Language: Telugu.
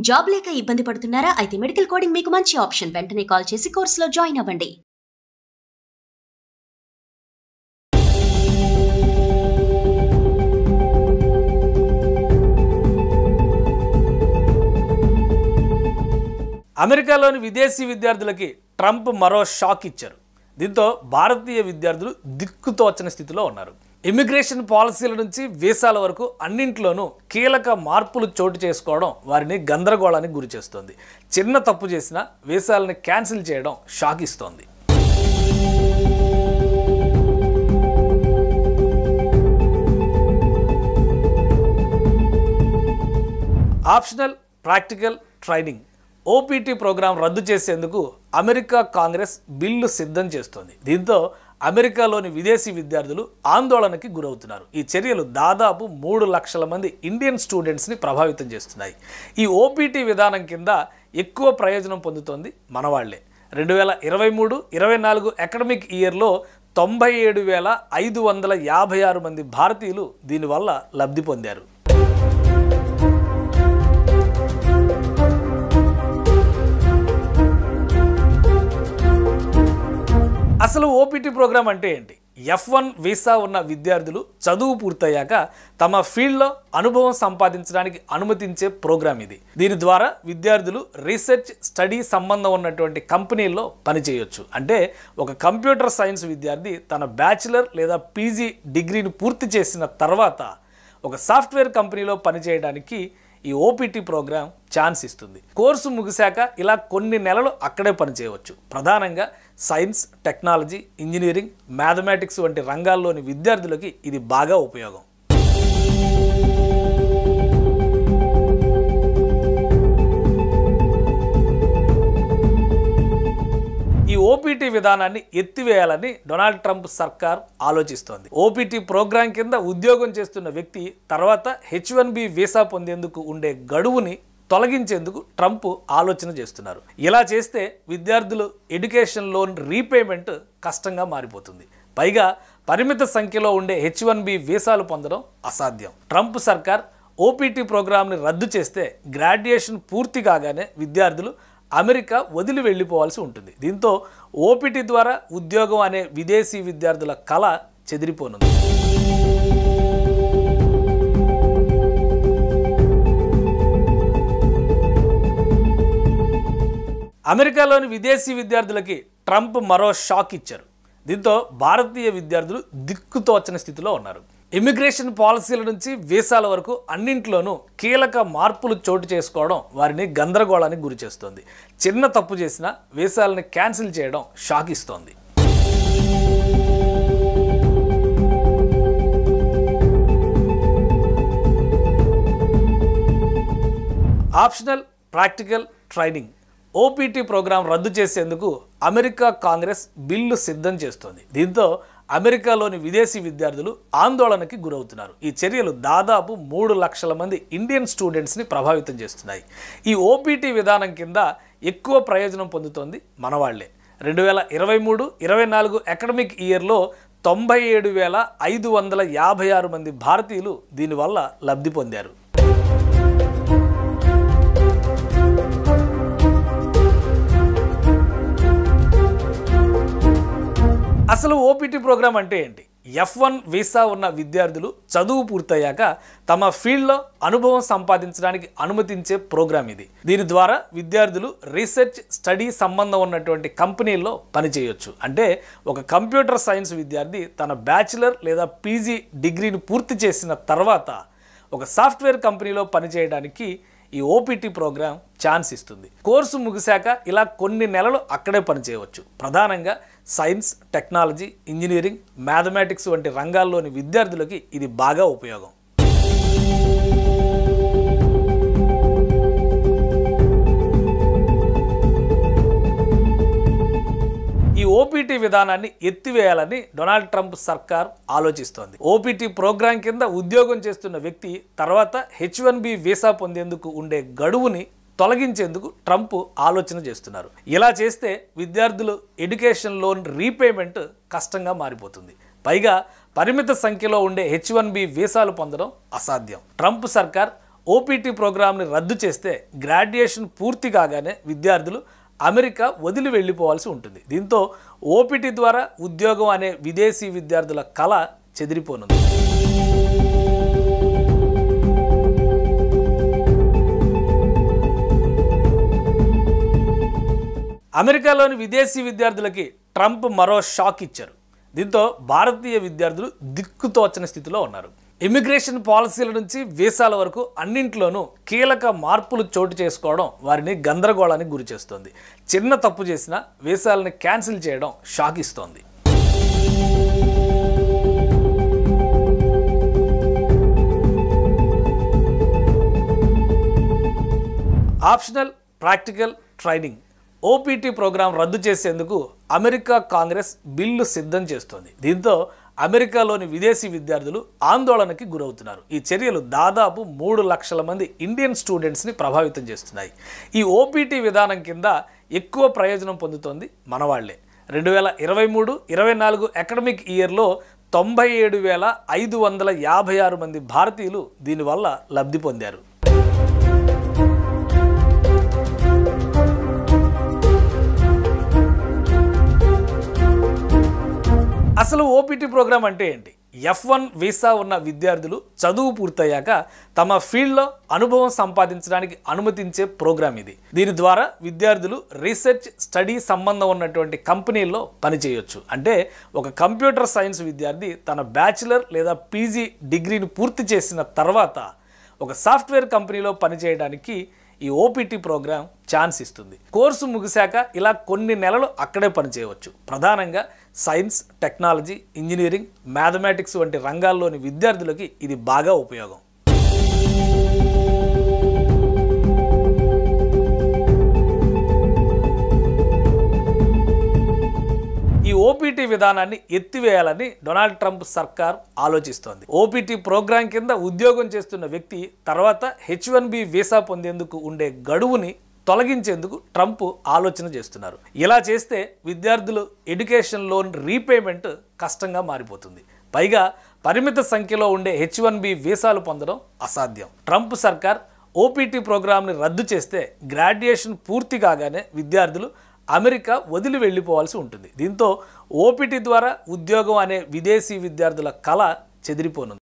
జాబ్ లేక ఇబ్బంది పడుతున్నారా? అయితే మెడికల్ కోడింగ్ మీకు మంచి ఆప్షన్. వెంటనే కాల్ చేసి కోర్సులో జాయిన్ అవ్వండి. అమెరికాలోని విదేశీ విద్యార్థులకి ట్రంప్ మరో షాక్ ఇచ్చారు. దీంతో భారతీయ విద్యార్థులు దిక్కుతోచని స్థితిలో ఉన్నారు. ఇమిగ్రేషన్ పాలసీల నుంచి వీసాల వరకు అన్నింట్లోనూ కీలక మార్పులు చోటు చేసుకోవడం వారిని గందరగోళానికి గురి చేస్తోంది. చిన్న తప్పు చేసినా వీసాలని క్యాన్సిల్ చేయడం షాక్ ఇస్తోంది. Optional practical training OPT program రద్దు చేసేందుకు అమెరికా కాంగ్రెస్ బిల్లు సిద్ధం చేస్తోంది. దీంతో అమెరికాలోని విదేశీ విద్యార్థులు ఆందోళనకి గురవుతున్నారు. ఈ చర్యలు దాదాపు 3 లక్షల మంది ఇండియన్ స్టూడెంట్స్ని ప్రభావితం చేస్తున్నాయి. ఈ ఓపీటీ విధానం కింద ఎక్కువ ప్రయోజనం పొందుతోంది మనవాళ్లే. 2023-24 అకాడమిక్ ఇయర్లో 97,556 మంది భారతీయులు దీనివల్ల లబ్ధి పొందారు. అసలు ఓపీటీ ప్రోగ్రాం అంటే ఏంటి? F1 వీసా ఉన్న విద్యార్థులు చదువు పూర్తయ్యాక తమ ఫీల్డ్లో అనుభవం సంపాదించడానికి అనుమతించే ప్రోగ్రాం ఇది. దీని ద్వారా విద్యార్థులు రీసెర్చ్ స్టడీ సంబంధం ఉన్నటువంటి కంపెనీల్లో పనిచేయొచ్చు. అంటే ఒక కంప్యూటర్ సైన్స్ విద్యార్థి తన బ్యాచిలర్ లేదా పీజీ డిగ్రీని పూర్తి చేసిన తర్వాత ఒక సాఫ్ట్వేర్ కంపెనీలో పనిచేయడానికి ఈ ఓపీటీ ప్రోగ్రాం ఛాన్స్ ఇస్తుంది. కోర్సు ముగిశాక ఇలా కొన్ని నెలలు అక్కడే పనిచేయవచ్చు. ప్రధానంగా సైన్స్, టెక్నాలజీ, ఇంజనీరింగ్, మ్యాథమెటిక్స్ వంటి రంగాల్లోని విద్యార్థులకి ఇది బాగా ఉపయోగం. ఈ ఓపీటీ విధానాన్ని ఎత్తివేయాలని డొనాల్డ్ ట్రంప్ సర్కార్ ఆలోచిస్తోంది. ఓపీటీ ప్రోగ్రాం కింద ఉద్యోగం చేస్తున్న వ్యక్తి తర్వాత H1B వీసా పొందేందుకు ఉండే గడువుని తొలగించేందుకు ట్రంప్ ఆలోచన చేస్తున్నారు. ఇలా చేస్తే విద్యార్థులు ఎడ్యుకేషన్ లోన్ రీపేమెంట్ కష్టంగా మారిపోతుంది. పైగా పరిమిత సంఖ్యలో ఉండే H1B వీసాలు పొందడం అసాధ్యం. ట్రంప్ సర్కార్ ఓపీటీ ప్రోగ్రాంని రద్దు చేస్తే గ్రాడ్యుయేషన్ పూర్తి కాగానే విద్యార్థులు అమెరికా వదిలి వెళ్ళిపోవాల్సి ఉంటుంది. దీంతో ఓపీటీ ద్వారా ఉద్యోగం అనే విదేశీ విద్యార్థుల కళ చెదిరిపోనుంది. అమెరికాలోని విదేశీ విద్యార్థులకి ట్రంప్ మరో షాక్ ఇచ్చారు. దీంతో భారతీయ విద్యార్థులు దిక్కుతోచని స్థితిలో ఉన్నారు. ఇమిగ్రేషన్ పాలసీల నుంచి వీసాల వరకు అన్నింట్లోనూ కీలక మార్పులు చోటు చేసుకోవడం వారిని గందరగోళానికి గురి చేస్తోంది. చిన్న తప్పు చేసినా వీసాలని క్యాన్సిల్ చేయడం షాక్ ఇస్తోంది. Optional practical training OPT program రద్దు చేసేందుకు అమెరికా కాంగ్రెస్ బిల్లు సిద్ధం చేస్తోంది. దీంతో అమెరికాలోని విదేశీ విద్యార్థులు ఆందోళనకి గురవుతున్నారు. ఈ చర్యలు దాదాపు 3 లక్షల మంది ఇండియన్ స్టూడెంట్స్ని ప్రభావితం చేస్తున్నాయి. ఈ ఓపీటీ విధానం కింద ఎక్కువ ప్రయోజనం పొందుతోంది మనవాళ్లే. 2023-24 అకాడమిక్ ఇయర్లో 97,556 మంది భారతీయులు దీనివల్ల లబ్ధి పొందారు. అసలు ఓపీటీ ప్రోగ్రాం అంటే ఏంటి? F1 వీసా ఉన్న విద్యార్థులు చదువు పూర్తయ్యాక తమ ఫీల్డ్లో అనుభవం సంపాదించడానికి అనుమతించే ప్రోగ్రాం ఇది. దీని ద్వారా విద్యార్థులు రీసెర్చ్ స్టడీ సంబంధం ఉన్నటువంటి కంపెనీల్లో పనిచేయొచ్చు. అంటే ఒక కంప్యూటర్ సైన్స్ విద్యార్థి తన బ్యాచిలర్ లేదా పీజీ డిగ్రీని పూర్తి చేసిన తర్వాత ఒక సాఫ్ట్వేర్ కంపెనీలో పనిచేయడానికి ఈ ఓపీటీ ప్రోగ్రాం ఛాన్స్ ఇస్తుంది. కోర్సు ముగిశాక ఇలా కొన్ని నెలలు అక్కడే పనిచేయవచ్చు. ప్రధానంగా సైన్స్, టెక్నాలజీ, ఇంజనీరింగ్, మ్యాథమెటిక్స్ వంటి రంగాల్లోని విద్యార్థులకి ఇది బాగా ఉపయోగం. ఈ ఓపీటీ విధానాన్ని ఎత్తివేయాలని డొనాల్డ్ ట్రంప్ సర్కార్ ఆలోచిస్తోంది. ఓపీటీ ప్రోగ్రాం కింద ఉద్యోగం చేస్తున్న వ్యక్తి తర్వాత H1B వీసా పొందేందుకు ఉండే గడువుని తొలగించేందుకు ట్రంప్ ఆలోచన చేస్తున్నారు. ఇలా చేస్తే విద్యార్థులు ఎడ్యుకేషన్ లోన్ రీపేమెంట్ కష్టంగా మారిపోతుంది. పైగా పరిమిత సంఖ్యలో ఉండే H1B వీసాలు పొందడం అసాధ్యం. ట్రంప్ సర్కార్ ఓపీటీ ప్రోగ్రామ్ని రద్దు చేస్తే గ్రాడ్యుయేషన్ పూర్తి కాగానే విద్యార్థులు అమెరికా వదిలి వెళ్ళిపోవాల్సి ఉంటుంది. దీంతో ఓపీటీ ద్వారా ఉద్యోగం అనే విదేశీ విద్యార్థుల కళ చెదిరిపోనుంది. అమెరికాలోని విదేశీ విద్యార్థులకి ట్రంప్ మరో షాక్ ఇచ్చారు. దీంతో భారతీయ విద్యార్థులు దిక్కుతోచని స్థితిలో ఉన్నారు. ఇమిగ్రేషన్ పాలసీల నుంచి వీసాల వరకు అన్నింట్లోనూ కీలక మార్పులు చోటు చేసుకోవడం వారిని గందరగోళానికి గురి చేస్తోంది. చిన్న తప్పు చేసినా వీసాలని క్యాన్సిల్ చేయడం షాక్ ఇస్తోంది. Optional practical training OPT program రద్దు చేసేందుకు అమెరికా కాంగ్రెస్ బిల్లు సిద్ధం చేస్తోంది. దీంతో అమెరికాలోని విదేశీ విద్యార్థులు ఆందోళనకి గురవుతున్నారు. ఈ చర్యలు దాదాపు 3 లక్షల మంది ఇండియన్ స్టూడెంట్స్ని ప్రభావితం చేస్తున్నాయి. ఈ ఓపీటీ విధానం కింద ఎక్కువ ప్రయోజనం పొందుతోంది మనవాళ్లే. 2023-24 అకాడమిక్ ఇయర్లో 97,556 మంది భారతీయులు దీనివల్ల లబ్ధి పొందారు. అసలు ఓపీటీ ప్రోగ్రాం అంటే ఏంటి? F1 వీసా ఉన్న విద్యార్థులు చదువు పూర్తయ్యాక తమ ఫీల్డ్లో అనుభవం సంపాదించడానికి అనుమతించే ప్రోగ్రాం ఇది. దీని ద్వారా విద్యార్థులు రీసెర్చ్ స్టడీ సంబంధం ఉన్నటువంటి కంపెనీల్లో పనిచేయొచ్చు. అంటే ఒక కంప్యూటర్ సైన్స్ విద్యార్థి తన బ్యాచిలర్ లేదా పీజీ డిగ్రీని పూర్తి చేసిన తర్వాత ఒక సాఫ్ట్వేర్ కంపెనీలో పనిచేయడానికి ఈ ఓపీటీ ప్రోగ్రాం ఛాన్స్ ఇస్తుంది. కోర్సు ముగిశాక ఇలా కొన్ని నెలలు అక్కడే పనిచేయవచ్చు. ప్రధానంగా సైన్స్, టెక్నాలజీ, ఇంజనీరింగ్, మ్యాథమెటిక్స్ వంటి రంగాల్లోని విద్యార్థులకి ఇది బాగా ఉపయోగం. ఈ ఓపీటీ విధానాన్ని ఎత్తివేయాలని డొనాల్డ్ ట్రంప్ సర్కార్ ఆలోచిస్తోంది. ఓపీటీ ప్రోగ్రాం కింద ఉద్యోగం చేస్తున్న వ్యక్తి తర్వాత H1B వీసా పొందేందుకు ఉండే గడువుని తొలగించేందుకు ట్రంప్ ఆలోచన చేస్తున్నారు. ఇలా చేస్తే విద్యార్థులు ఎడ్యుకేషన్ లోన్ రీపేమెంట్ కష్టంగా మారిపోతుంది. పైగా పరిమిత సంఖ్యలో ఉండే H1B వీసాలు పొందడం అసాధ్యం. ట్రంప్ సర్కార్ ఓపీటీ ప్రోగ్రాంని రద్దు చేస్తే గ్రాడ్యుయేషన్ పూర్తి కాగానే విద్యార్థులు అమెరికా వదిలి వెళ్ళిపోవాల్సి ఉంటుంది. దీంతో ఓపీటీ ద్వారా ఉద్యోగం అనే విదేశీ విద్యార్థుల కళ చెదిరిపోనుంది.